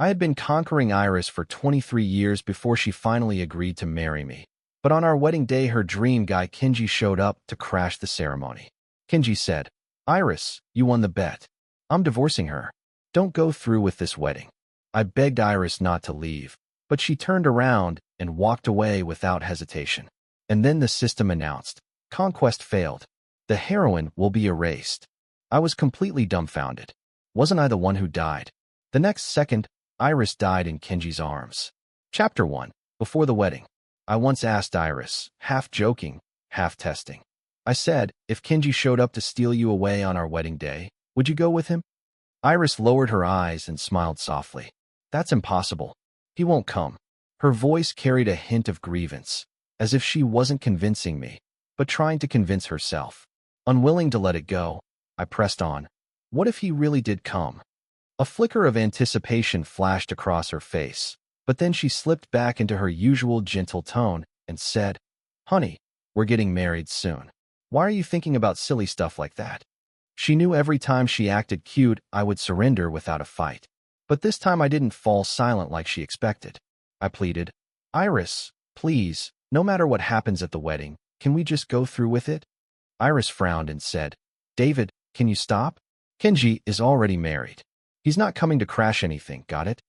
I had been conquering Iris for 23 years before she finally agreed to marry me. But on our wedding day, her dream guy Kenji showed up to crash the ceremony. Kenji said, "Iris, you won the bet. I'm divorcing her. Don't go through with this wedding." I begged Iris not to leave, but she turned around and walked away without hesitation. And then the system announced, "Conquest failed. The heroine will be erased." I was completely dumbfounded. Wasn't I the one who died? The next second, Iris died in Kenji's arms. Chapter 1. Before the wedding. I once asked Iris, half joking, half testing. I said, "If Kenji showed up to steal you away on our wedding day, would you go with him?" Iris lowered her eyes and smiled softly. "That's impossible. He won't come." Her voice carried a hint of grievance, as if she wasn't convincing me, but trying to convince herself. Unwilling to let it go, I pressed on. "What if he really did come?" A flicker of anticipation flashed across her face, but then she slipped back into her usual gentle tone and said, "Honey, we're getting married soon. Why are you thinking about silly stuff like that?" She knew every time she acted cute, I would surrender without a fight. But this time I didn't fall silent like she expected. I pleaded, "Iris, please, no matter what happens at the wedding, can we just go through with it?" Iris frowned and said, "David, can you stop? Kenji is already married. He's not coming to crash anything, got it?"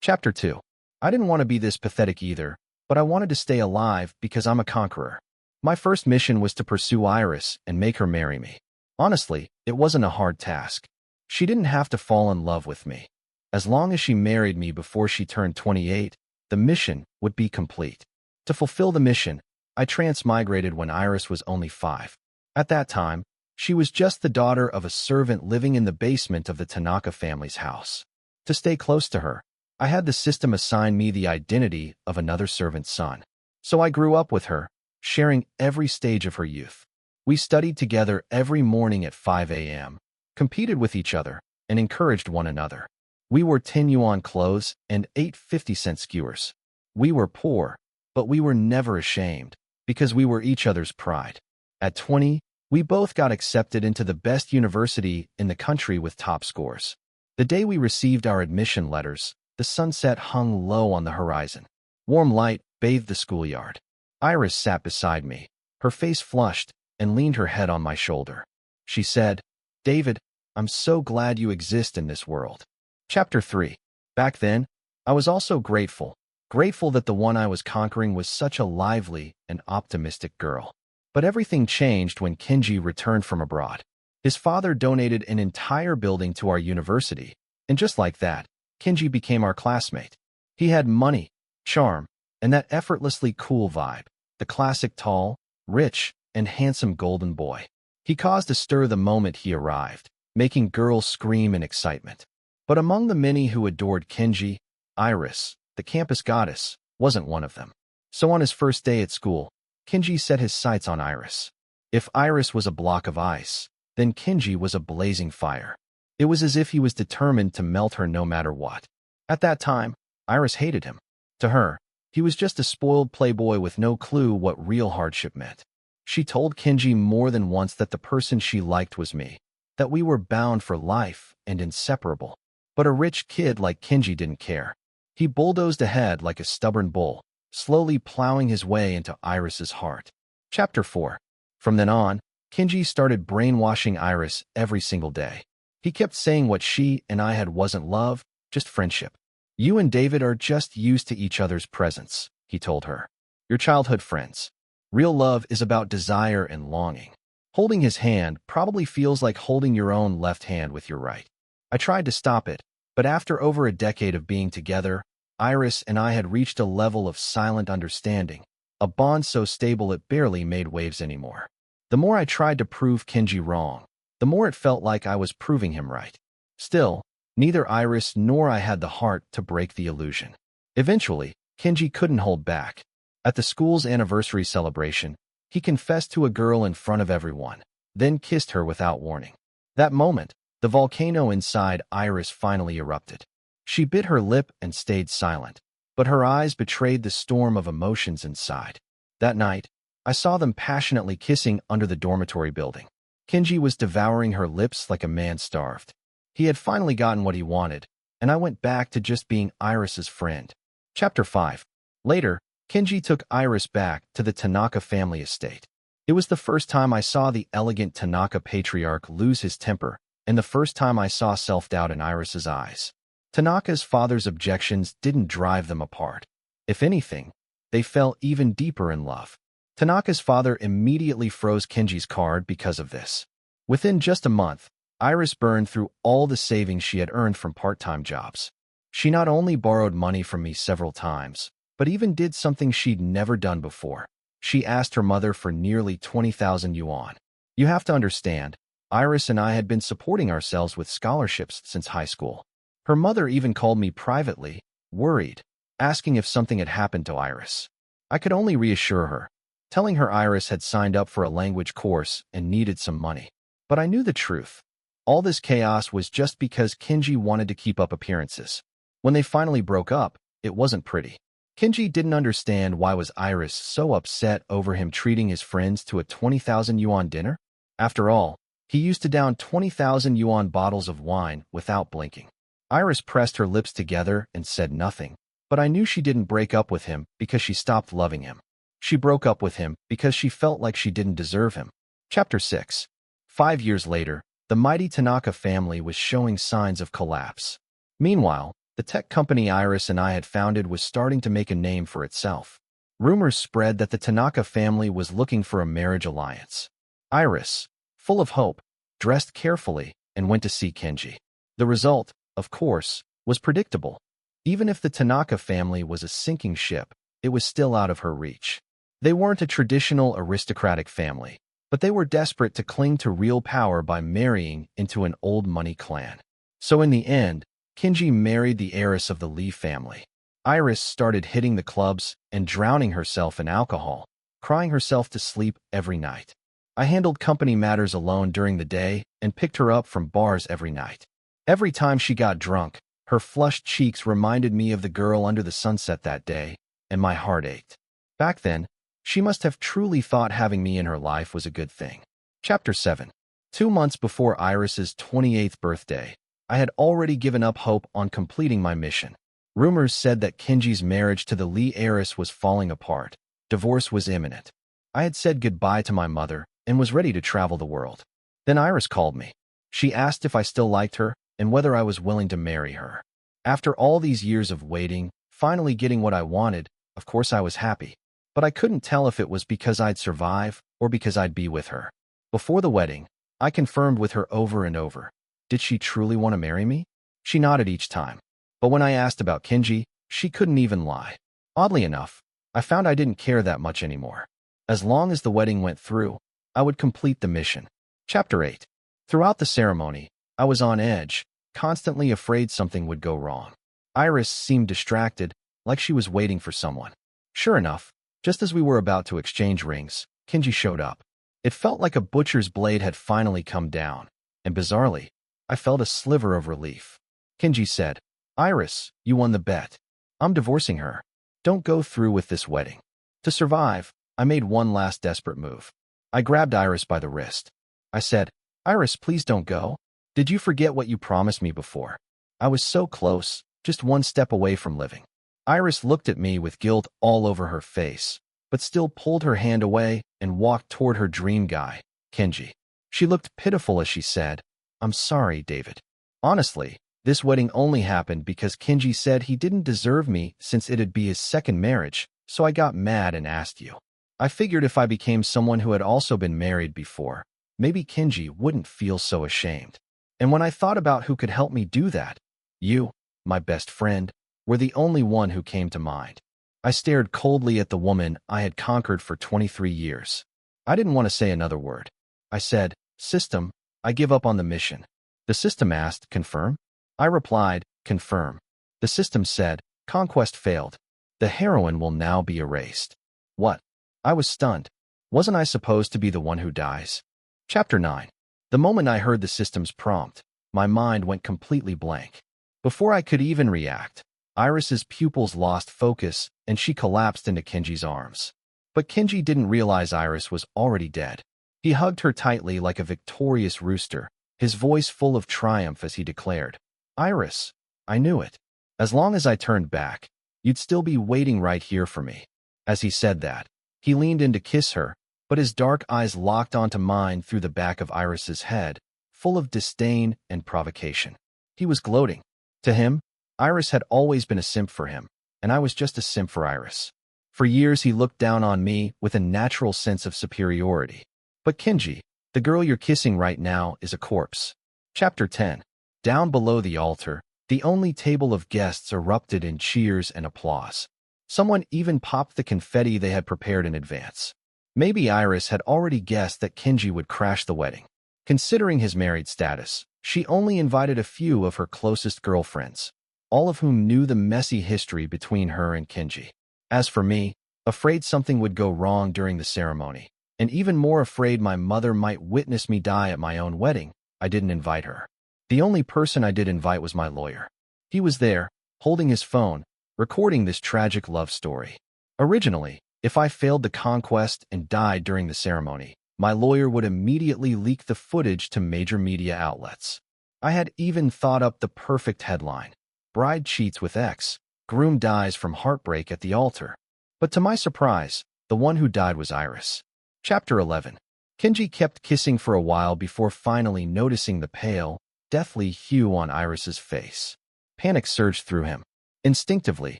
Chapter 2. I didn't want to be this pathetic either, but I wanted to stay alive because I'm a conqueror. My first mission was to pursue Iris and make her marry me. Honestly, it wasn't a hard task. She didn't have to fall in love with me. As long as she married me before she turned 28, the mission would be complete. To fulfill the mission, I transmigrated when Iris was only 5. At that time, she was just the daughter of a servant living in the basement of the Tanaka family's house. To stay close to her, I had the system assign me the identity of another servant's son. So I grew up with her, sharing every stage of her youth. We studied together every morning at 5 a.m., competed with each other, and encouraged one another. We wore 10 yuan clothes and ate 50-cent skewers. We were poor, but we were never ashamed, because we were each other's pride. At 20, we both got accepted into the best university in the country with top scores. The day we received our admission letters, the sunset hung low on the horizon. Warm light bathed the schoolyard. Iris sat beside me, her face flushed, and leaned her head on my shoulder. She said, "David, I'm so glad you exist in this world." Chapter 3. Back then, I was also grateful that the one I was conquering was such a lively and optimistic girl. But everything changed when Kenji returned from abroad. His father donated an entire building to our university, and just like that, Kenji became our classmate. He had money, charm, and that effortlessly cool vibe, the classic tall, rich, and handsome golden boy. He caused a stir the moment he arrived, making girls scream in excitement. But among the many who adored Kenji, Iris, the campus goddess, wasn't one of them. So on his first day at school, Kenji set his sights on Iris. If Iris was a block of ice, then Kenji was a blazing fire. It was as if he was determined to melt her no matter what. At that time, Iris hated him. To her, he was just a spoiled playboy with no clue what real hardship meant. She told Kenji more than once that the person she liked was me, that we were bound for life and inseparable. But a rich kid like Kenji didn't care. He bulldozed ahead like a stubborn bull, slowly plowing his way into Iris's heart. Chapter 4. From then on, Kenji started brainwashing Iris every single day. He kept saying what she and I had wasn't love, just friendship. "You and David are just used to each other's presence," he told her. "You're childhood friends. Real love is about desire and longing. Holding his hand probably feels like holding your own left hand with your right." I tried to stop it, but after over a decade of being together, Iris and I had reached a level of silent understanding, a bond so stable it barely made waves anymore. The more I tried to prove Kenji wrong, the more it felt like I was proving him right. Still, neither Iris nor I had the heart to break the illusion. Eventually, Kenji couldn't hold back. At the school's anniversary celebration, he confessed to a girl in front of everyone, then kissed her without warning. That moment, the volcano inside Iris finally erupted. She bit her lip and stayed silent, but her eyes betrayed the storm of emotions inside. That night, I saw them passionately kissing under the dormitory building. Kenji was devouring her lips like a man starved. He had finally gotten what he wanted, and I went back to just being Iris's friend. Chapter 5. Later, Kenji took Iris back to the Tanaka family estate. It was the first time I saw the elegant Tanaka patriarch lose his temper, and the first time I saw self-doubt in Iris's eyes. Tanaka's father's objections didn't drive them apart. If anything, they fell even deeper in love. Tanaka's father immediately froze Kenji's card because of this. Within just a month, Iris burned through all the savings she had earned from part-time jobs. She not only borrowed money from me several times, but even did something she'd never done before. She asked her mother for nearly 20,000 yuan. You have to understand, Iris and I had been supporting ourselves with scholarships since high school. Her mother even called me privately, worried, asking if something had happened to Iris. I could only reassure her, telling her Iris had signed up for a language course and needed some money. But I knew the truth. All this chaos was just because Kenji wanted to keep up appearances. When they finally broke up, it wasn't pretty. Kenji didn't understand why was Iris so upset over him treating his friends to a 20,000 yuan dinner. After all, he used to down 20,000 yuan bottles of wine without blinking. Iris pressed her lips together and said nothing, but I knew she didn't break up with him because she stopped loving him. She broke up with him because she felt like she didn't deserve him. Chapter 6. 5 years later, the mighty Tanaka family was showing signs of collapse. Meanwhile, the tech company Iris and I had founded was starting to make a name for itself. Rumors spread that the Tanaka family was looking for a marriage alliance. Iris, full of hope, dressed carefully and went to see Kenji. The result, of course, was predictable. Even if the Tanaka family was a sinking ship, it was still out of her reach. They weren't a traditional aristocratic family, but they were desperate to cling to real power by marrying into an old money clan. So in the end, Kenji married the heiress of the Lee family. Iris started hitting the clubs and drowning herself in alcohol, crying herself to sleep every night. I handled company matters alone during the day and picked her up from bars every night. Every time she got drunk, her flushed cheeks reminded me of the girl under the sunset that day, and my heart ached. Back then, she must have truly thought having me in her life was a good thing. Chapter 7. 2 months before Iris's 28th birthday, I had already given up hope on completing my mission. Rumors said that Kenji's marriage to the Lee heiress was falling apart. Divorce was imminent. I had said goodbye to my mother and was ready to travel the world. Then Iris called me. She asked if I still liked her and whether I was willing to marry her. After all these years of waiting, finally getting what I wanted, of course I was happy. But I couldn't tell if it was because I'd survive or because I'd be with her. Before the wedding, I confirmed with her over and over. Did she truly want to marry me? She nodded each time. But when I asked about Kenji, she couldn't even lie. Oddly enough, I found I didn't care that much anymore. As long as the wedding went through, I would complete the mission. Chapter 8. Throughout the ceremony, I was on edge, constantly afraid something would go wrong. Iris seemed distracted, like she was waiting for someone. Sure enough, just as we were about to exchange rings, Kenji showed up. It felt like a butcher's blade had finally come down, and bizarrely, I felt a sliver of relief. Kenji said, Iris, you won the bet. I'm divorcing her. Don't go through with this wedding. To survive, I made one last desperate move. I grabbed Iris by the wrist. I said, Iris, please don't go. Did you forget what you promised me before? I was so close, just one step away from living. Iris looked at me with guilt all over her face, but still pulled her hand away and walked toward her dream guy, Kenji. She looked pitiful as she said, I'm sorry, David. Honestly, this wedding only happened because Kenji said he didn't deserve me since it'd be his second marriage, so I got mad and asked you. I figured if I became someone who had also been married before, maybe Kenji wouldn't feel so ashamed. And when I thought about who could help me do that, you, my best friend, were the only one who came to mind. I stared coldly at the woman I had conquered for 23 years. I didn't want to say another word. I said, System, I give up on the mission. The system asked, confirm? I replied, confirm. The system said, conquest failed. The heroine will now be erased. What? I was stunned. Wasn't I supposed to be the one who dies? Chapter 9. The moment I heard the system's prompt, my mind went completely blank. Before I could even react, Iris's pupils lost focus and she collapsed into Kenji's arms. But Kenji didn't realize Iris was already dead. He hugged her tightly like a victorious rooster, his voice full of triumph as he declared, Iris, I knew it. As long as I turned back, you'd still be waiting right here for me. As he said that, he leaned in to kiss her, but his dark eyes locked onto mine through the back of Iris's head, full of disdain and provocation. He was gloating. To him, Iris had always been a simp for him, and I was just a simp for Iris. For years he looked down on me with a natural sense of superiority. But Kenji, the girl you're kissing right now, is a corpse. Chapter 10. Down below the altar, the only table of guests erupted in cheers and applause. Someone even popped the confetti they had prepared in advance. Maybe Iris had already guessed that Kenji would crash the wedding. Considering his married status, she only invited a few of her closest girlfriends, all of whom knew the messy history between her and Kenji. As for me, afraid something would go wrong during the ceremony, and even more afraid my mother might witness me die at my own wedding, I didn't invite her. The only person I did invite was my lawyer. He was there, holding his phone, recording this tragic love story. Originally, if I failed the conquest and died during the ceremony, my lawyer would immediately leak the footage to major media outlets. I had even thought up the perfect headline: Bride cheats with ex, groom dies from heartbreak at the altar. But to my surprise, the one who died was Iris. Chapter 11. Kenji kept kissing for a while before finally noticing the pale, deathly hue on Iris's face. Panic surged through him. Instinctively,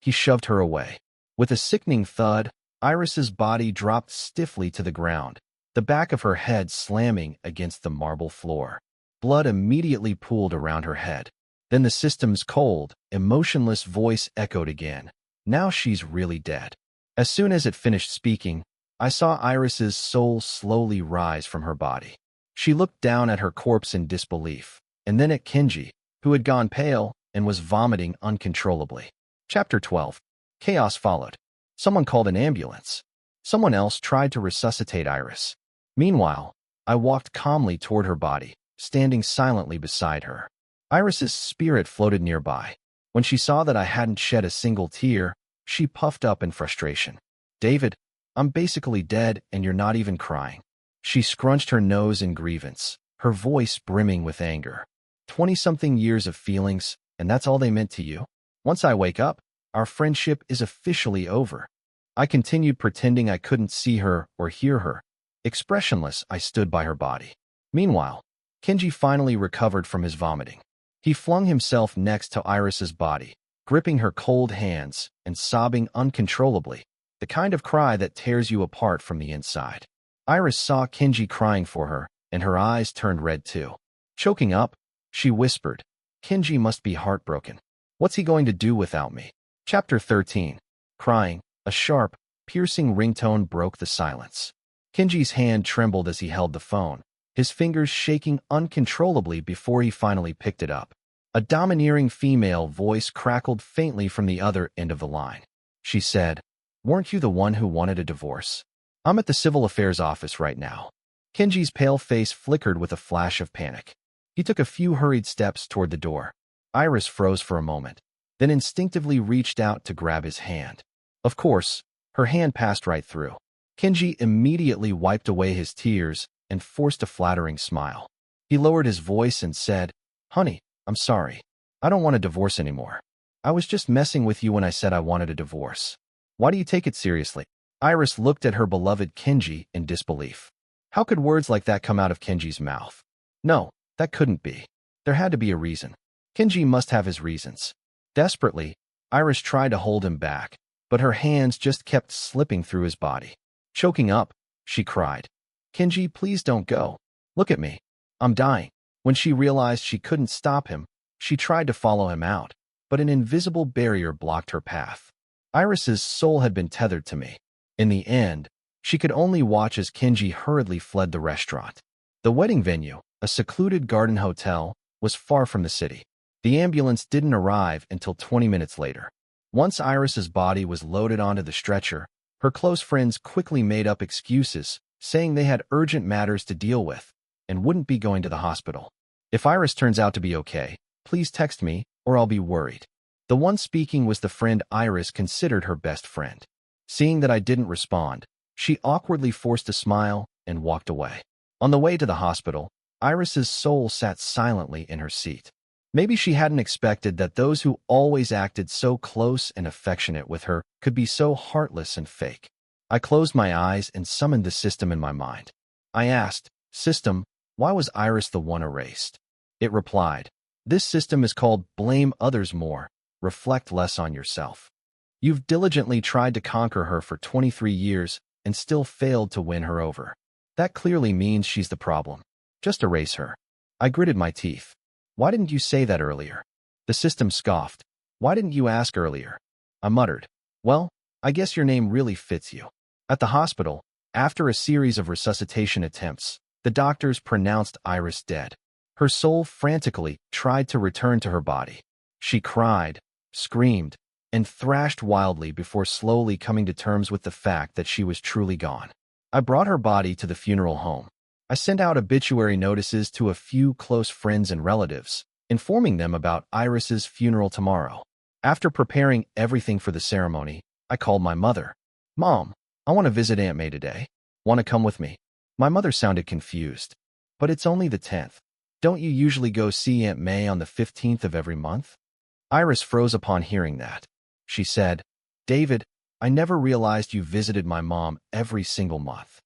he shoved her away. With a sickening thud, Iris's body dropped stiffly to the ground, the back of her head slamming against the marble floor. Blood immediately pooled around her head. Then the system's cold, emotionless voice echoed again. Now she's really dead. As soon as it finished speaking, I saw Iris's soul slowly rise from her body. She looked down at her corpse in disbelief, and then at Kenji, who had gone pale and was vomiting uncontrollably. Chapter 12. Chaos followed. Someone called an ambulance. Someone else tried to resuscitate Iris. Meanwhile, I walked calmly toward her body, standing silently beside her. Iris's spirit floated nearby. When she saw that I hadn't shed a single tear, she puffed up in frustration. "David, I'm basically dead and you're not even crying." She scrunched her nose in grievance, her voice brimming with anger. 20-something years of feelings, and that's all they meant to you? Once I wake up, our friendship is officially over. I continued pretending I couldn't see her or hear her. Expressionless, I stood by her body. Meanwhile, Kenji finally recovered from his vomiting. He flung himself next to Iris's body, gripping her cold hands and sobbing uncontrollably, the kind of cry that tears you apart from the inside. Iris saw Kenji crying for her, and her eyes turned red too. Choking up, she whispered, "Kenji must be heartbroken. What's he going to do without me?" Chapter 13. Crying, a sharp, piercing ringtone broke the silence. Kenji's hand trembled as he held the phone, his fingers shaking uncontrollably before he finally picked it up. A domineering female voice crackled faintly from the other end of the line. She said, "Weren't you the one who wanted a divorce? I'm at the civil affairs office right now." Kenji's pale face flickered with a flash of panic. He took a few hurried steps toward the door. Iris froze for a moment, then instinctively reached out to grab his hand. Of course, her hand passed right through. Kenji immediately wiped away his tears and forced a flattering smile. He lowered his voice and said, "Honey, I'm sorry. I don't want a divorce anymore. I was just messing with you when I said I wanted a divorce. Why do you take it seriously?" Iris looked at her beloved Kenji in disbelief. How could words like that come out of Kenji's mouth? No, that couldn't be. There had to be a reason. Kenji must have his reasons. Desperately, Iris tried to hold him back, but her hands just kept slipping through his body. Choking up, she cried, "Kenji, please don't go. Look at me. I'm dying." When she realized she couldn't stop him, she tried to follow him out, but an invisible barrier blocked her path. Iris's soul had been tethered to me. In the end, she could only watch as Kenji hurriedly fled the restaurant. The wedding venue, a secluded garden hotel, was far from the city. The ambulance didn't arrive until 20 minutes later. Once Iris's body was loaded onto the stretcher, her close friends quickly made up excuses, saying they had urgent matters to deal with and wouldn't be going to the hospital. "If Iris turns out to be okay, please text me or I'll be worried." The one speaking was the friend Iris considered her best friend. Seeing that I didn't respond, she awkwardly forced a smile and walked away. On the way to the hospital, Iris's soul sat silently in her seat. Maybe she hadn't expected that those who always acted so close and affectionate with her could be so heartless and fake. I closed my eyes and summoned the system in my mind. I asked, "System, why was Iris the one erased?" It replied, "This system is called blame others more, reflect less on yourself. You've diligently tried to conquer her for 23 years and still failed to win her over. That clearly means she's the problem. Just erase her." I gritted my teeth. "Why didn't you say that earlier?" The system scoffed. "Why didn't you ask earlier?" I muttered, "Well, I guess your name really fits you." At the hospital, after a series of resuscitation attempts, the doctors pronounced Iris dead. Her soul frantically tried to return to her body. She cried, screamed, and thrashed wildly before slowly coming to terms with the fact that she was truly gone. I brought her body to the funeral home. I sent out obituary notices to a few close friends and relatives, informing them about Iris's funeral tomorrow. After preparing everything for the ceremony, I called my mother. "Mom, I want to visit Aunt May today. Want to come with me?" My mother sounded confused. "But it's only the 10th. Don't you usually go see Aunt May on the 15th of every month?" Iris froze upon hearing that. She said, "David, I never realized you visited my mom every single month."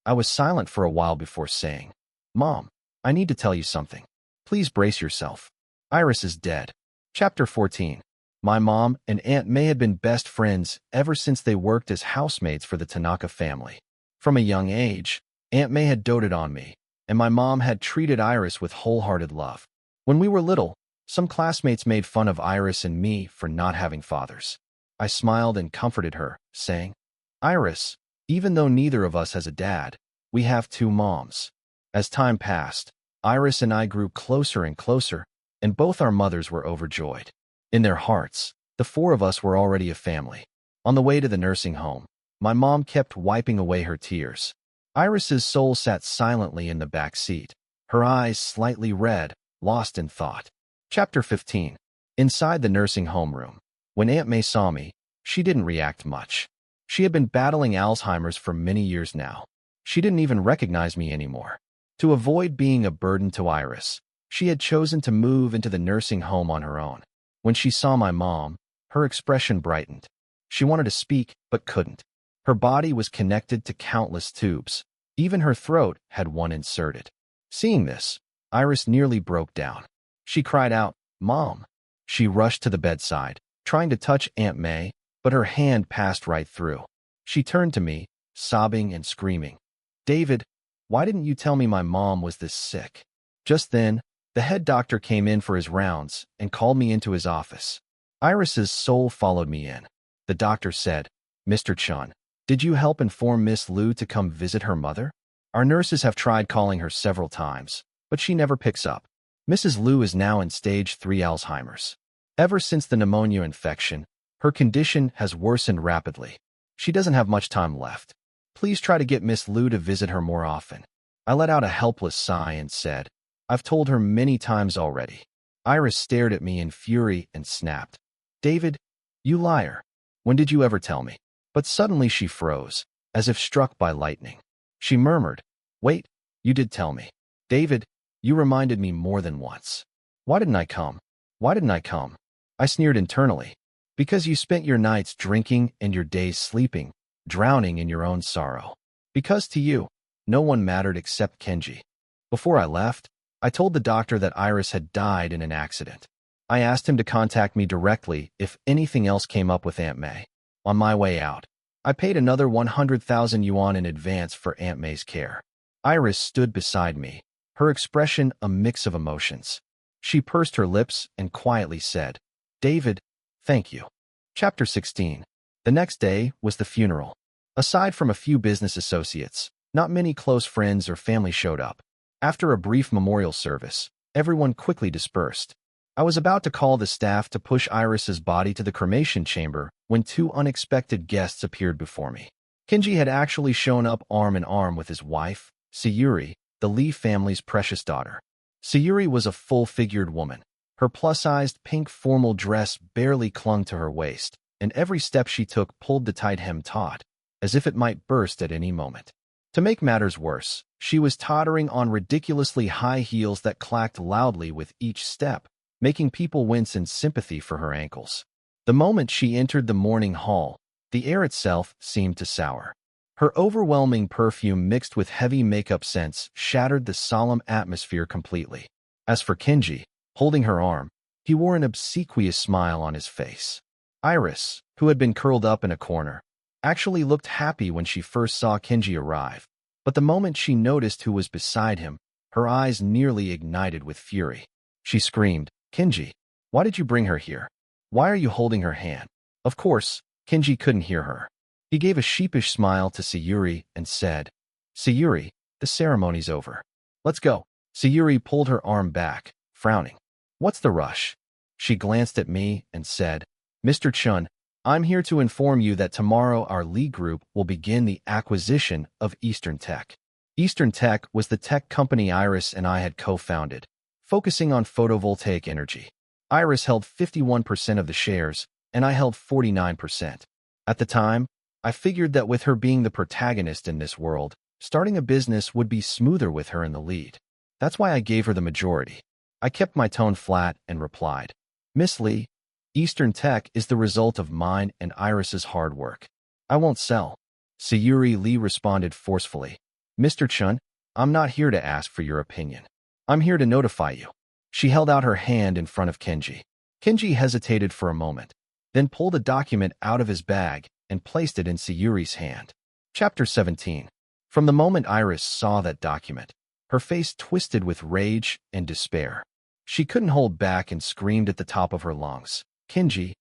I was silent for a while before saying, "Mom, I need to tell you something. Please brace yourself. Iris is dead." Chapter 14. My mom and Aunt May had been best friends ever since they worked as housemates for the Tanaka family. From a young age, Aunt May had doted on me, and my mom had treated Iris with wholehearted love. When we were little, some classmates made fun of Iris and me for not having fathers. I smiled and comforted her, saying, "Iris, even though neither of us has a dad, we have two moms." As time passed, Iris and I grew closer and closer, and both our mothers were overjoyed. In their hearts, the four of us were already a family. On the way to the nursing home, my mom kept wiping away her tears. Iris's soul sat silently in the back seat, her eyes slightly red, lost in thought. Chapter 15. Inside the nursing home room, when Aunt May saw me, she didn't react much. She had been battling Alzheimer's for many years now. She didn't even recognize me anymore. To avoid being a burden to Iris, she had chosen to move into the nursing home on her own. When she saw my mom, her expression brightened. She wanted to speak, but couldn't. Her body was connected to countless tubes. Even her throat had one inserted. Seeing this, Iris nearly broke down. She cried out, "Mom!" She rushed to the bedside, trying to touch Aunt May, but her hand passed right through. She turned to me, sobbing and screaming, "David, why didn't you tell me my mom was this sick?" Just then, the head doctor came in for his rounds and called me into his office. Iris's soul followed me in. The doctor said, "Mr. Chun, did you help inform Miss Liu to come visit her mother? Our nurses have tried calling her several times, but she never picks up. Mrs. Liu is now in stage 3 Alzheimer's. Ever since the pneumonia infection, her condition has worsened rapidly. She doesn't have much time left. Please try to get Miss Liu to visit her more often." I let out a helpless sigh and said, "I've told her many times already." Iris stared at me in fury and snapped, "David, you liar. When did you ever tell me?" But suddenly she froze, as if struck by lightning. She murmured, "Wait, you did tell me. David, you reminded me more than once. Why didn't I come? Why didn't I come?" I sneered internally. "Because you spent your nights drinking and your days sleeping, drowning in your own sorrow. Because to you, no one mattered except Kenji." Before I left, I told the doctor that Iris had died in an accident. I asked him to contact me directly if anything else came up with Aunt May. On my way out, I paid another 100,000 yuan in advance for Aunt May's care. Iris stood beside me, her expression a mix of emotions. She pursed her lips and quietly said, "David, thank you." Chapter 16. The next day was the funeral. Aside from a few business associates, not many close friends or family showed up. After a brief memorial service, everyone quickly dispersed. I was about to call the staff to push Iris's body to the cremation chamber when two unexpected guests appeared before me. Kenji had actually shown up arm in arm with his wife, Sayuri, the Lee family's precious daughter. Sayuri was a full-figured woman. Her plus-sized pink formal dress barely clung to her waist, and every step she took pulled the tight hem taut, as if it might burst at any moment. To make matters worse, she was tottering on ridiculously high heels that clacked loudly with each step, making people wince in sympathy for her ankles. The moment she entered the morning hall, the air itself seemed to sour. Her overwhelming perfume mixed with heavy makeup scents shattered the solemn atmosphere completely. As for Kenji, holding her arm, he wore an obsequious smile on his face. Iris, who had been curled up in a corner, actually looked happy when she first saw Kenji arrive. But the moment she noticed who was beside him, her eyes nearly ignited with fury. She screamed, "Kenji, why did you bring her here? Why are you holding her hand?" Of course, Kenji couldn't hear her. He gave a sheepish smile to Sayuri and said, "Sayuri, the ceremony's over. Let's go." Sayuri pulled her arm back, frowning. "What's the rush?" She glanced at me and said, "Mr. Chun, I'm here to inform you that tomorrow our Lee Group will begin the acquisition of Eastern Tech." Eastern Tech was the tech company Iris and I had co-founded, focusing on photovoltaic energy. Iris held 51% of the shares, and I held 49%. At the time, I figured that with her being the protagonist in this world, starting a business would be smoother with her in the lead. That's why I gave her the majority. I kept my tone flat and replied, "Miss Lee, Eastern Tech is the result of mine and Iris's hard work. I won't sell." Sayuri Lee responded forcefully, "Mr. Chun, I'm not here to ask for your opinion. I'm here to notify you." She held out her hand in front of Kenji. Kenji hesitated for a moment, then pulled a document out of his bag and placed it in Sayuri's hand. Chapter 17. From the moment Iris saw that document, her face twisted with rage and despair. She couldn't hold back and screamed at the top of her lungs, "Kenji,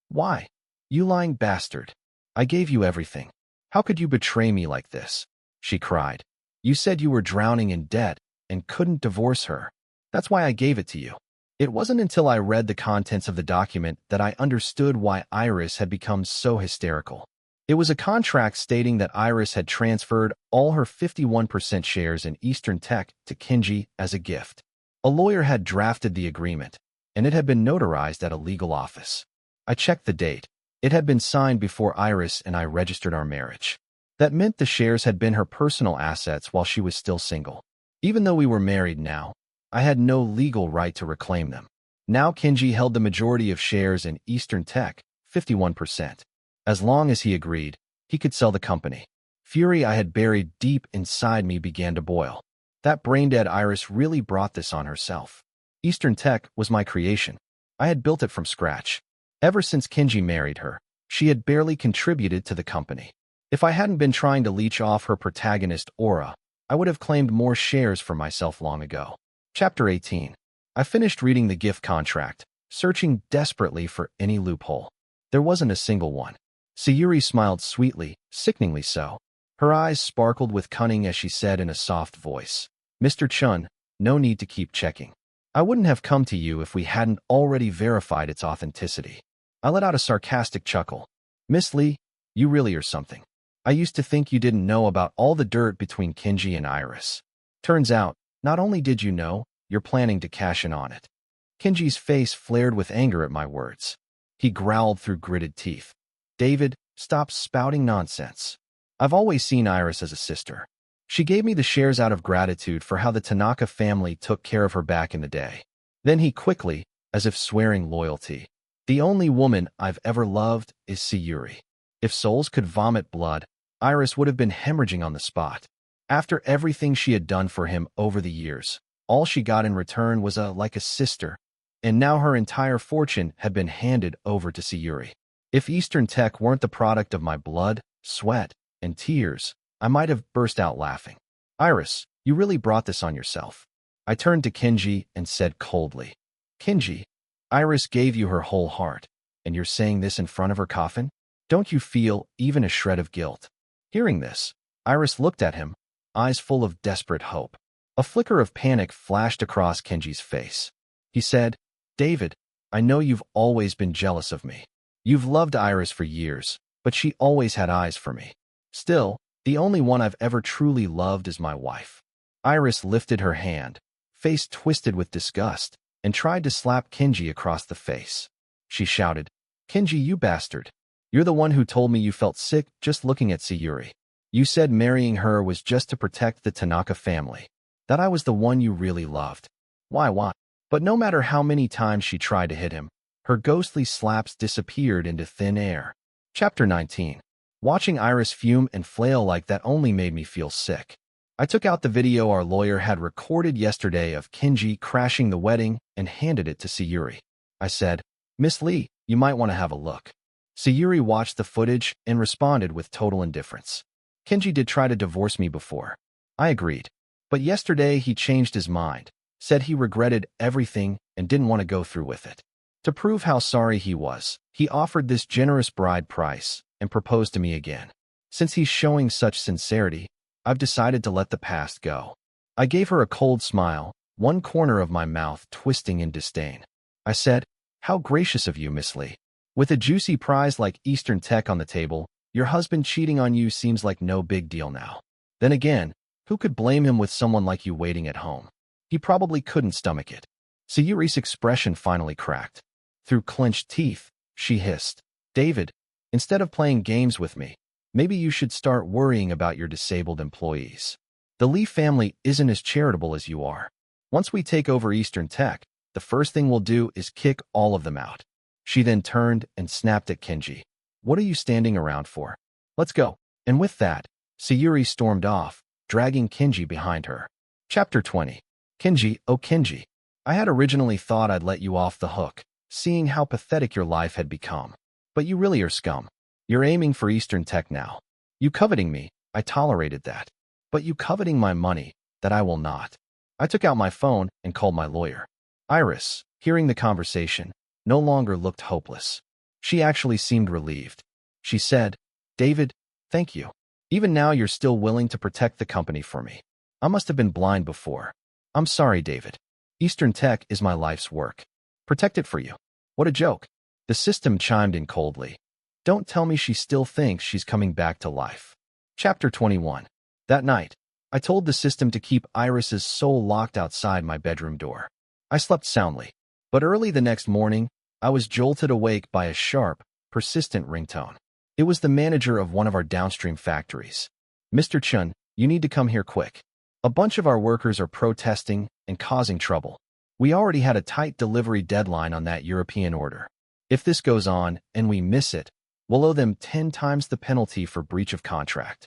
why? You lying bastard. I gave you everything. How could you betray me like this?" she cried. "You said you were drowning in debt and couldn't divorce her. That's why I gave it to you." It wasn't until I read the contents of the document that I understood why Iris had become so hysterical. It was a contract stating that Iris had transferred all her 51% shares in Eastern Tech to Kenji as a gift. A lawyer had drafted the agreement, and it had been notarized at a legal office. I checked the date. It had been signed before Iris and I registered our marriage. That meant the shares had been her personal assets while she was still single. Even though we were married now, I had no legal right to reclaim them. Now Kenji held the majority of shares in Eastern Tech, 51%. As long as he agreed, he could sell the company. Fury I had buried deep inside me began to boil. That brain-dead Iris really brought this on herself. Eastern Tech was my creation. I had built it from scratch. Ever since Kenji married her, she had barely contributed to the company. If I hadn't been trying to leech off her protagonist aura, I would have claimed more shares for myself long ago. Chapter 18. I finished reading the gift contract, searching desperately for any loophole. There wasn't a single one. Sayuri smiled sweetly, sickeningly so. Her eyes sparkled with cunning as she said in a soft voice, "Mr. Chun, no need to keep checking. I wouldn't have come to you if we hadn't already verified its authenticity." I let out a sarcastic chuckle. "Miss Lee, you really are something. I used to think you didn't know about all the dirt between Kenji and Iris. Turns out, not only did you know, you're planning to cash in on it." Kenji's face flared with anger at my words. He growled through gritted teeth, "David, stop spouting nonsense. I've always seen Iris as a sister. She gave me the shares out of gratitude for how the Tanaka family took care of her back in the day." Then he quickly, as if swearing loyalty, "The only woman I've ever loved is Sayuri." If souls could vomit blood, Iris would have been hemorrhaging on the spot. After everything she had done for him over the years, all she got in return was like a sister, and now her entire fortune had been handed over to Sayuri. If Eastern Tech weren't the product of my blood, sweat, and tears, I might have burst out laughing. "Iris, you really brought this on yourself." I turned to Kenji and said coldly, "Kenji, Iris gave you her whole heart, and you're saying this in front of her coffin? Don't you feel even a shred of guilt?" Hearing this, Iris looked at him, eyes full of desperate hope. A flicker of panic flashed across Kenji's face. He said, "David, I know you've always been jealous of me. You've loved Iris for years, but she always had eyes for me. Still, the only one I've ever truly loved is my wife." Iris lifted her hand, face twisted with disgust, and tried to slap Kenji across the face. She shouted, "Kenji, you bastard. You're the one who told me you felt sick just looking at Sayuri. You said marrying her was just to protect the Tanaka family. That I was the one you really loved. Why? But no matter how many times she tried to hit him, her ghostly slaps disappeared into thin air. Chapter 19. Watching Iris fume and flail like that only made me feel sick. I took out the video our lawyer had recorded yesterday of Kenji crashing the wedding and handed it to Sayuri. I said, "Miss Lee, you might want to have a look." Sayuri watched the footage and responded with total indifference. Kenji did try to divorce me before. I agreed. But yesterday he changed his mind, said he regretted everything and didn't want to go through with it. To prove how sorry he was, he offered this generous bride price and proposed to me again. Since he's showing such sincerity, I've decided to let the past go. I gave her a cold smile, one corner of my mouth twisting in disdain. I said, "How gracious of you, Miss Lee. With a juicy prize like Eastern Tech on the table, your husband cheating on you seems like no big deal now. Then again, who could blame him with someone like you waiting at home? He probably couldn't stomach it." Sayuri's expression finally cracked. Through clenched teeth, she hissed, "David, instead of playing games with me, maybe you should start worrying about your disabled employees. The Lee family isn't as charitable as you are. Once we take over Eastern Tech, the first thing we'll do is kick all of them out." She then turned and snapped at Kenji. "What are you standing around for? Let's go." And with that, Sayuri stormed off, dragging Kenji behind her. Chapter 20. Kenji, oh Kenji. I had originally thought I'd let you off the hook, seeing how pathetic your life had become. But you really are scum. You're aiming for Eastern Tech now. You coveting me, I tolerated that. But you coveting my money, that I will not. I took out my phone and called my lawyer. Iris, hearing the conversation, no longer looked hopeless. She actually seemed relieved. She said, "David, thank you. Even now you're still willing to protect the company for me. I must have been blind before. I'm sorry, David. Eastern Tech is my life's work. Protect it for you." What a joke. The system chimed in coldly. Don't tell me she still thinks she's coming back to life. Chapter 21. That night, I told the system to keep Iris's soul locked outside my bedroom door. I slept soundly, but early the next morning, I was jolted awake by a sharp, persistent ringtone. It was the manager of one of our downstream factories. "Mr. Chun, you need to come here quick. A bunch of our workers are protesting and causing trouble. We already had a tight delivery deadline on that European order. If this goes on and we miss it, we'll owe them 10 times the penalty for breach of contract."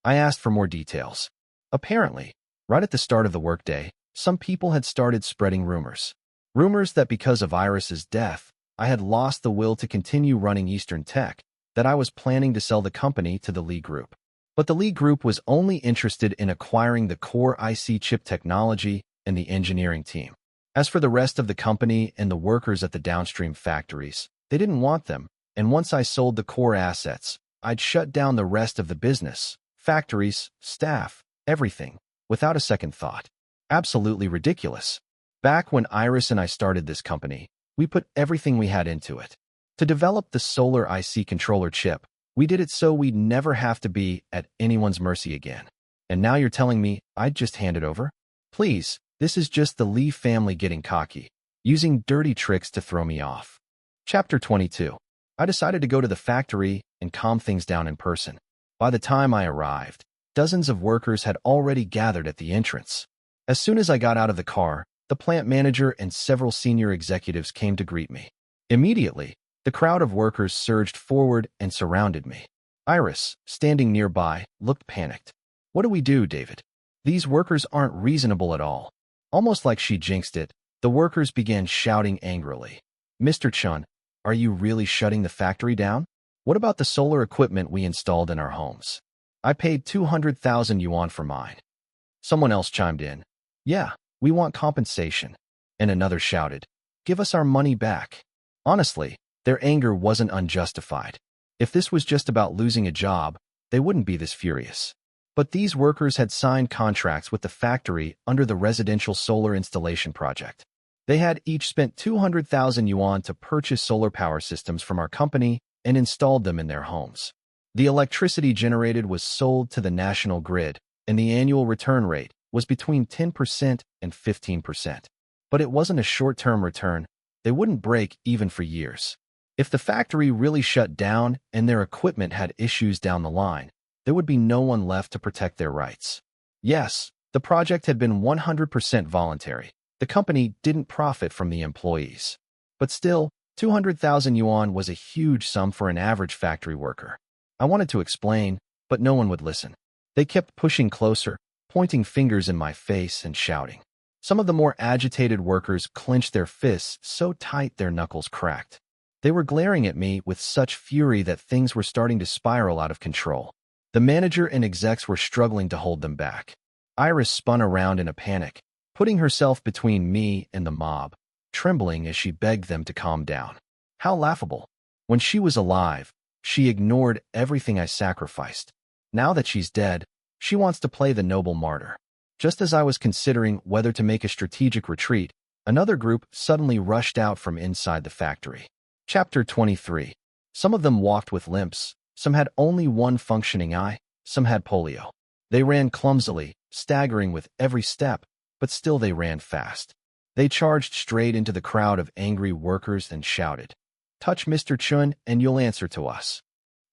I asked for more details. Apparently, right at the start of the workday, some people had started spreading rumors. Rumors that because of Iris's death, I had lost the will to continue running Eastern Tech, that I was planning to sell the company to the Lee Group. But the Lee Group was only interested in acquiring the core IC chip technology and the engineering team. As for the rest of the company and the workers at the downstream factories, they didn't want them, and once I sold the core assets, I'd shut down the rest of the business, factories, staff, everything, without a second thought. Absolutely ridiculous. Back when Iris and I started this company, we put everything we had into it. To develop the solar IC controller chip, we did it so we'd never have to be at anyone's mercy again. And now you're telling me I'd just hand it over? Please, this is just the Lee family getting cocky, using dirty tricks to throw me off. Chapter 22. I decided to go to the factory and calm things down in person. By the time I arrived, dozens of workers had already gathered at the entrance. As soon as I got out of the car, the plant manager and several senior executives came to greet me. Immediately, the crowd of workers surged forward and surrounded me. Iris, standing nearby, looked panicked. What do we do, David? These workers aren't reasonable at all. Almost like she jinxed it, the workers began shouting angrily. Mr. Chun, are you really shutting the factory down? What about the solar equipment we installed in our homes? I paid 200,000 yuan for mine. Someone else chimed in. Yeah, we want compensation. And another shouted, give us our money back. Honestly, their anger wasn't unjustified. If this was just about losing a job, they wouldn't be this furious. But these workers had signed contracts with the factory under the residential solar installation project. They had each spent 200,000 yuan to purchase solar power systems from our company and installed them in their homes. The electricity generated was sold to the national grid, and the annual return rate was between 10% and 15%. But it wasn't a short-term return. They wouldn't break even for years. If the factory really shut down and their equipment had issues down the line, there would be no one left to protect their rights. Yes, the project had been 100% voluntary, The company didn't profit from the employees. But still, 200,000 yuan was a huge sum for an average factory worker. I wanted to explain, but no one would listen. They kept pushing closer, pointing fingers in my face and shouting. Some of the more agitated workers clenched their fists so tight their knuckles cracked. They were glaring at me with such fury that things were starting to spiral out of control. The manager and execs were struggling to hold them back. Iris spun around in a panic, putting herself between me and the mob, trembling as she begged them to calm down. How laughable. When she was alive, she ignored everything I sacrificed. Now that she's dead, she wants to play the noble martyr. Just as I was considering whether to make a strategic retreat, another group suddenly rushed out from inside the factory. Chapter 23. Some of them walked with limps, some had only one functioning eye, some had polio. They ran clumsily, staggering with every step, but still they ran fast. They charged straight into the crowd of angry workers and shouted, "Touch Mr. Chun and you'll answer to us."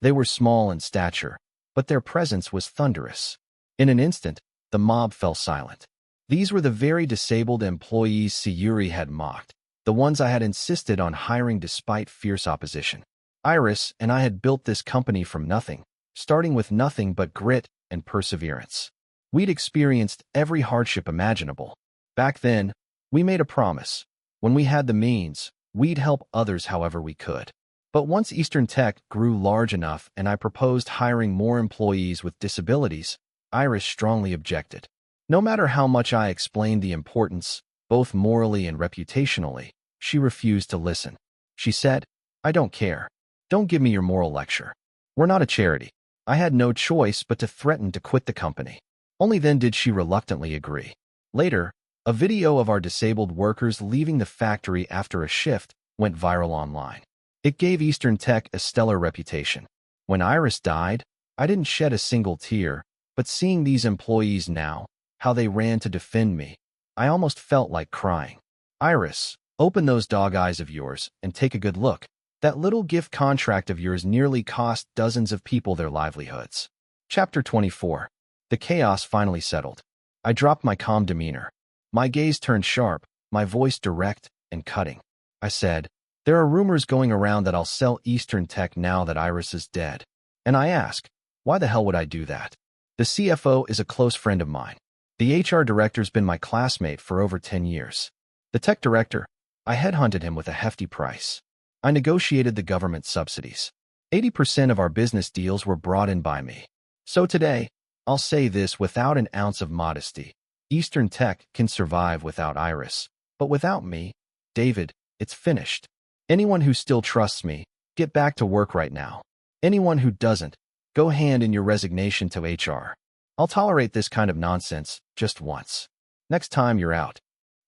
They were small in stature, but their presence was thunderous. In an instant, the mob fell silent. These were the very disabled employees Sayuri had mocked, the ones I had insisted on hiring despite fierce opposition. Iris and I had built this company from nothing, starting with nothing but grit and perseverance. We'd experienced every hardship imaginable. Back then, we made a promise. When we had the means, we'd help others however we could. But once Eastern Tech grew large enough and I proposed hiring more employees with disabilities, Iris strongly objected. No matter how much I explained the importance, both morally and reputationally, she refused to listen. She said, "I don't care. Don't give me your moral lecture. We're not a charity." I had no choice but to threaten to quit the company. Only then did she reluctantly agree. Later, a video of our disabled workers leaving the factory after a shift went viral online. It gave Eastern Tech a stellar reputation. When Iris died, I didn't shed a single tear, but seeing these employees now, how they ran to defend me, I almost felt like crying. "Iris, open those dog eyes of yours and take a good look. That little gift contract of yours nearly cost dozens of people their livelihoods." Chapter 24. The chaos finally settled. I dropped my calm demeanor. My gaze turned sharp, my voice direct and cutting. I said, "There are rumors going around that I'll sell Eastern Tech now that Iris is dead. And I ask, why the hell would I do that? The CFO is a close friend of mine. The HR director's been my classmate for over 10 years. The tech director, I headhunted him with a hefty price. I negotiated the government subsidies. 80% of our business deals were brought in by me. So today, I'll say this without an ounce of modesty. Eastern Tech can survive without Iris, but without me, David, it's finished. Anyone who still trusts me, get back to work right now. Anyone who doesn't, go hand in your resignation to HR. I'll tolerate this kind of nonsense just once. Next time you're out."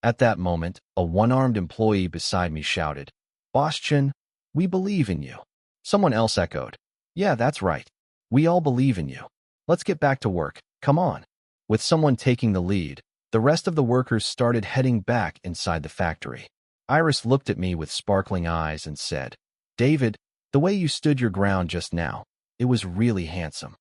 At that moment, a one-armed employee beside me shouted, "Boss Chen, we believe in you." Someone else echoed, "Yeah, that's right. We all believe in you. Let's get back to work. Come on." With someone taking the lead, the rest of the workers started heading back inside the factory. Iris looked at me with sparkling eyes and said, "David, the way you stood your ground just now, it was really handsome."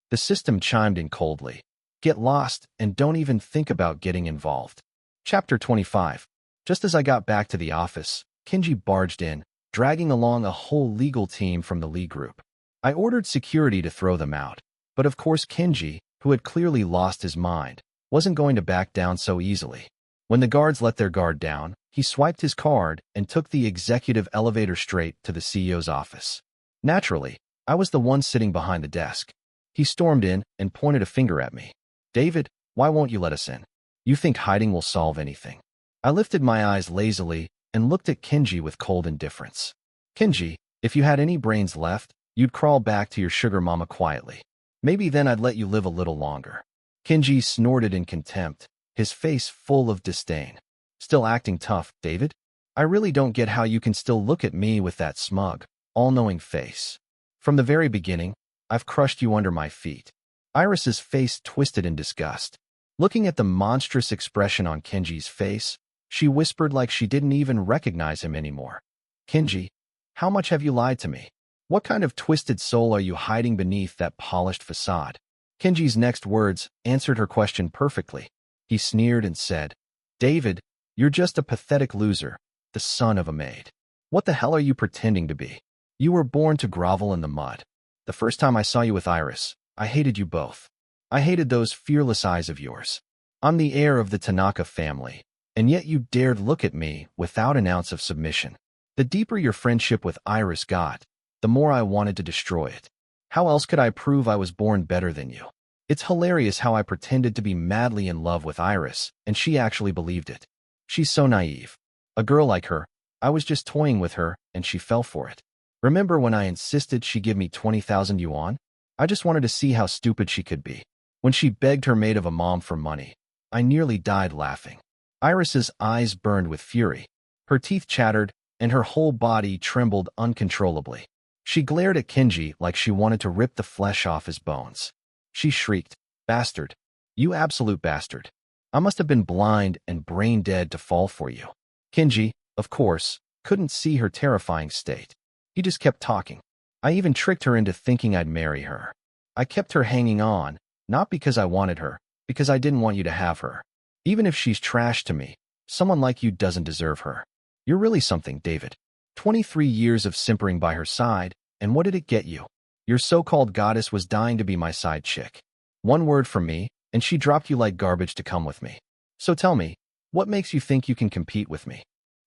The system chimed in coldly, "Get lost and don't even think about getting involved." Chapter 25. Just as I got back to the office, Kenji barged in, dragging along a whole legal team from the Lee group. I ordered security to throw them out, but of course Kenji, who had clearly lost his mind, wasn't going to back down so easily. When the guards let their guard down, he swiped his card and took the executive elevator straight to the CEO's office. Naturally, I was the one sitting behind the desk. He stormed in and pointed a finger at me. "David, why won't you let us in? You think hiding will solve anything?" I lifted my eyes lazily and looked at Kenji with cold indifference. "Kenji, if you had any brains left, you'd crawl back to your sugar mama quietly. Maybe then I'd let you live a little longer." Kenji snorted in contempt, his face full of disdain. "Still acting tough, David? I really don't get how you can still look at me with that smug, all-knowing face. From the very beginning, I've crushed you under my feet." Iris's face twisted in disgust. Looking at the monstrous expression on Kenji's face, she whispered like she didn't even recognize him anymore. "Kenji, how much have you lied to me? What kind of twisted soul are you hiding beneath that polished facade?" Kenji's next words answered her question perfectly. He sneered and said, "David, You're just a pathetic loser, the son of a maid. What the hell are you pretending to be? You were born to grovel in the mud. The first time I saw you with Iris, I hated you both. I hated those fearless eyes of yours. I'm the heir of the Tanaka family, and yet you dared look at me without an ounce of submission. The deeper your friendship with Iris got, the more I wanted to destroy it. How else could I prove I was born better than you? It's hilarious how I pretended to be madly in love with Iris, and she actually believed it. She's so naive. A girl like her, I was just toying with her, and she fell for it. Remember when I insisted she give me 20,000 yuan? I just wanted to see how stupid she could be. When she begged her maid of a mom for money, I nearly died laughing. Iris's eyes burned with fury. Her teeth chattered, and her whole body trembled uncontrollably. She glared at Kenji like she wanted to rip the flesh off his bones. She shrieked, "Bastard! You absolute bastard! I must have been blind and brain dead to fall for you." Kenji, of course, couldn't see her terrifying state. He just kept talking. I even tricked her into thinking I'd marry her. I kept her hanging on, not because I wanted her, because I didn't want you to have her. Even if she's trash to me, someone like you doesn't deserve her. You're really something, David. 23 years of simpering by her side, and what did it get you? Your so-called goddess was dying to be my side chick. One word from me, and she dropped you like garbage to come with me. So tell me, what makes you think you can compete with me?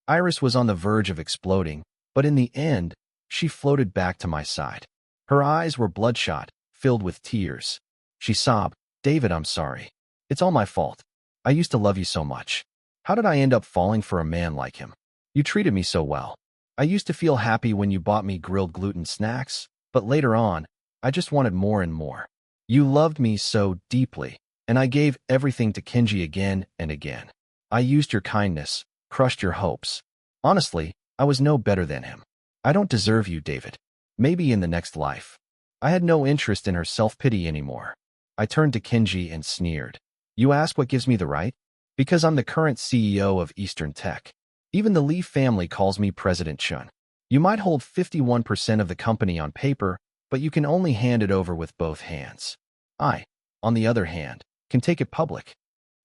Iris was on the verge of exploding, but in the end, she floated back to my side. Her eyes were bloodshot, filled with tears. She sobbed, "David, I'm sorry. It's all my fault. I used to love you so much. How did I end up falling for a man like him? You treated me so well. I used to feel happy when you bought me grilled gluten snacks, but later on, I just wanted more and more. You loved me so deeply, and I gave everything to Kenji again and again. I used your kindness, crushed your hopes. Honestly, I was no better than him. I don't deserve you, David. Maybe in the next life." I had no interest in her self-pity anymore. I turned to Kenji and sneered. "You ask what gives me the right? Because I'm the current CEO of Eastern Tech. Even the Lee family calls me President Chun. You might hold 51% of the company on paper, but you can only hand it over with both hands. I, on the other hand, can take it public."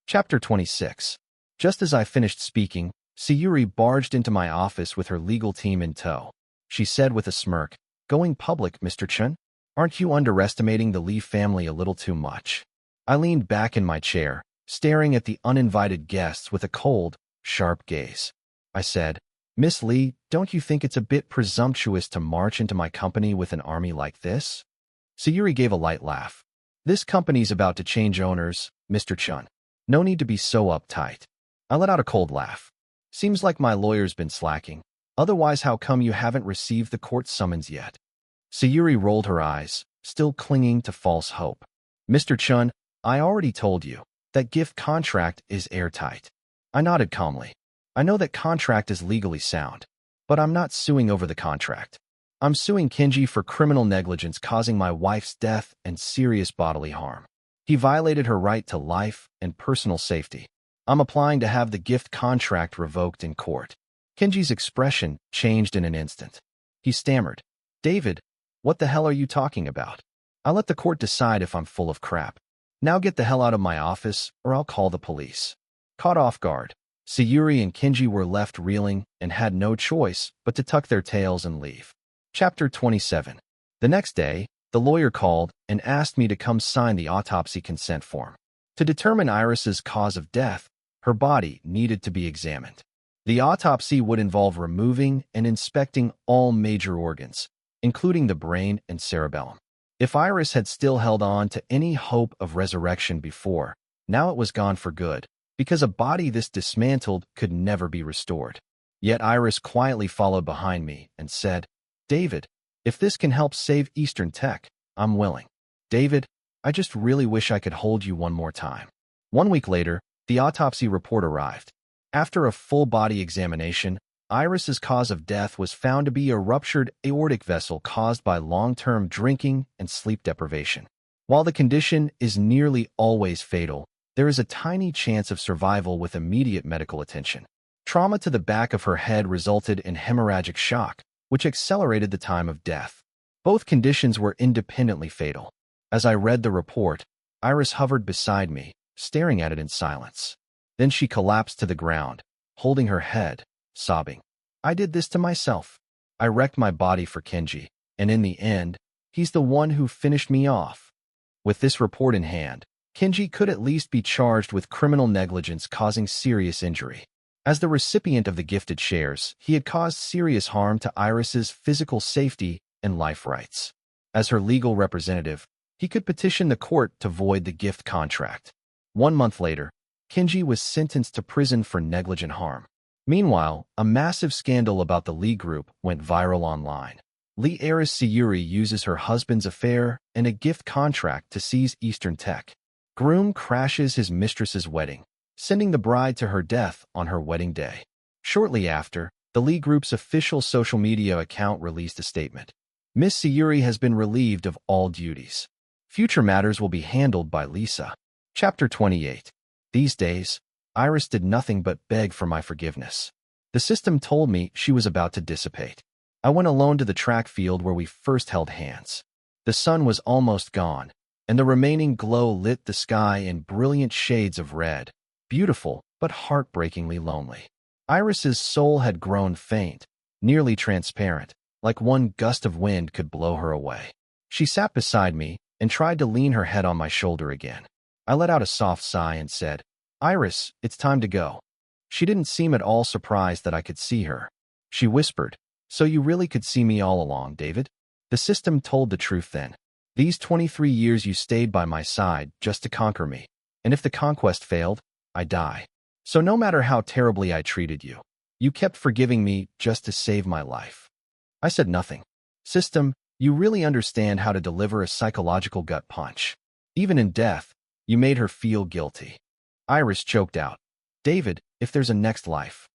Chapter 26. Just as I finished speaking, Sayuri barged into my office with her legal team in tow. She said with a smirk, "Going public, Mr. Chun? Aren't you underestimating the Lee family a little too much?" I leaned back in my chair, staring at the uninvited guests with a cold, sharp gaze. I said, "Miss Lee, don't you think it's a bit presumptuous to march into my company with an army like this?" Sayuri gave a light laugh. "This company's about to change owners, Mr. Chun. No need to be so uptight." I let out a cold laugh. "Seems like my lawyer's been slacking. Otherwise, how come you haven't received the court summons yet?" Sayuri rolled her eyes, still clinging to false hope. "Mr. Chun, I already told you. That gift contract is airtight." I nodded calmly. "I know that contract is legally sound, but I'm not suing over the contract. I'm suing Kenji for criminal negligence causing my wife's death and serious bodily harm. He violated her right to life and personal safety. I'm applying to have the gift contract revoked in court." Kenji's expression changed in an instant. He stammered, "David, what the hell are you talking about? I'll let the court decide if I'm full of crap. Now get the hell out of my office, or I'll call the police." Caught off guard, Sayuri and Kenji were left reeling and had no choice but to tuck their tails and leave. Chapter 27. The next day, the lawyer called and asked me to come sign the autopsy consent form. To determine Iris's cause of death, her body needed to be examined. The autopsy would involve removing and inspecting all major organs, including the brain and cerebellum. If Iris had still held on to any hope of resurrection before, now it was gone for good, because a body this dismantled could never be restored. Yet Iris quietly followed behind me and said, "David, if this can help save Eastern Tech, I'm willing. David, I just really wish I could hold you one more time." 1 week later, the autopsy report arrived. After a full-body examination, Iris's cause of death was found to be a ruptured aortic vessel caused by long-term drinking and sleep deprivation. While the condition is nearly always fatal, there is a tiny chance of survival with immediate medical attention. Trauma to the back of her head resulted in hemorrhagic shock, which accelerated the time of death. Both conditions were independently fatal. As I read the report, Iris hovered beside me, staring at it in silence. Then she collapsed to the ground, holding her head, sobbing. I did this to myself. I wrecked my body for Kenji, and in the end, he's the one who finished me off. With this report in hand, Kenji could at least be charged with criminal negligence causing serious injury. As the recipient of the gifted shares, he had caused serious harm to Iris's physical safety and life rights. As her legal representative, he could petition the court to void the gift contract. 1 month later, Kenji was sentenced to prison for negligent harm. Meanwhile, a massive scandal about the Lee Group went viral online. Lee heiress Sayuri uses her husband's affair and a gift contract to seize Eastern Tech. Groom crashes his mistress's wedding, sending the bride to her death on her wedding day. Shortly after, the Lee Group's official social media account released a statement. Miss Sayuri has been relieved of all duties. Future matters will be handled by Lisa. Chapter 28. These days, Iris did nothing but beg for my forgiveness. The system told me she was about to dissipate. I went alone to the track field where we first held hands. The sun was almost gone, and the remaining glow lit the sky in brilliant shades of red. Beautiful, but heartbreakingly lonely. Iris's soul had grown faint, nearly transparent, like one gust of wind could blow her away. She sat beside me and tried to lean her head on my shoulder again. I let out a soft sigh and said, Iris, it's time to go. She didn't seem at all surprised that I could see her. She whispered, so you really could see me all along, David? The system told the truth then. These 23 years you stayed by my side just to conquer me, and if the conquest failed, I die. So no matter how terribly I treated you, you kept forgiving me just to save my life. I said nothing. System, you really understand how to deliver a psychological gut punch. Even in death, you made her feel guilty. Iris choked out, David, if there's a next life.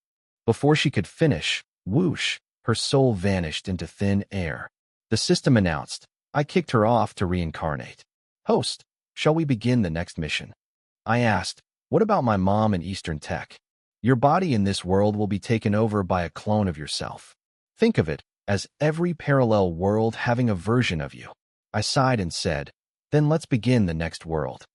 Before she could finish, whoosh, her soul vanished into thin air. The system announced, I kicked her off to reincarnate. Host, shall we begin the next mission? I asked, what about my mom in Eastern Tech? Your body in this world will be taken over by a clone of yourself. Think of it as every parallel world having a version of you. I sighed and said, then let's begin the next world.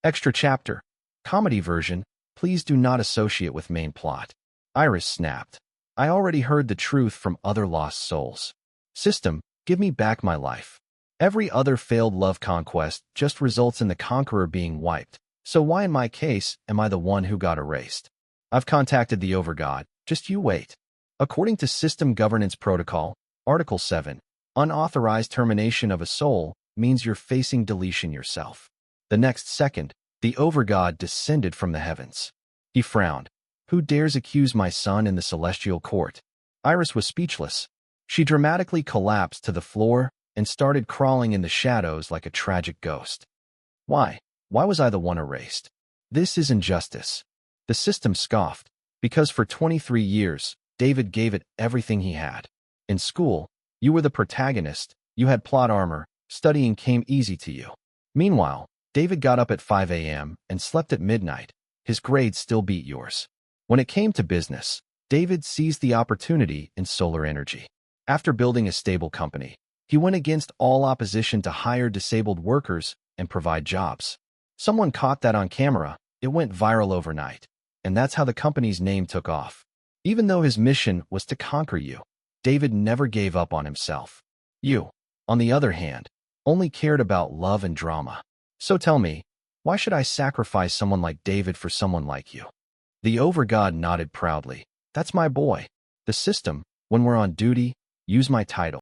Extra chapter. Comedy version, please do not associate with main plot. Iris snapped. I already heard the truth from other lost souls. System, give me back my life. Every other failed love conquest just results in the conqueror being wiped. So why in my case am I the one who got erased? I've contacted the Overgod, just you wait. According to System Governance Protocol, Article 7, unauthorized termination of a soul means you're facing deletion yourself. The next second, the Overgod descended from the heavens. He frowned. Who dares accuse my son in the celestial court? Iris was speechless. She dramatically collapsed to the floor and started crawling in the shadows like a tragic ghost. Why? Why was I the one erased? This is injustice. The system scoffed. Because for 23 years, David gave it everything he had. In school, you were the protagonist, you had plot armor, studying came easy to you. Meanwhile, David got up at 5 a.m. and slept at midnight. His grades still beat yours. When it came to business, David seized the opportunity in solar energy. After building a stable company, he went against all opposition to hire disabled workers and provide jobs. Someone caught that on camera, it went viral overnight, and that's how the company's name took off. Even though his mission was to conquer you, David never gave up on himself. You, on the other hand, only cared about love and drama. So tell me, why should I sacrifice someone like David for someone like you? The Overgod nodded proudly. That's my boy. The system, when we're on duty, use my title.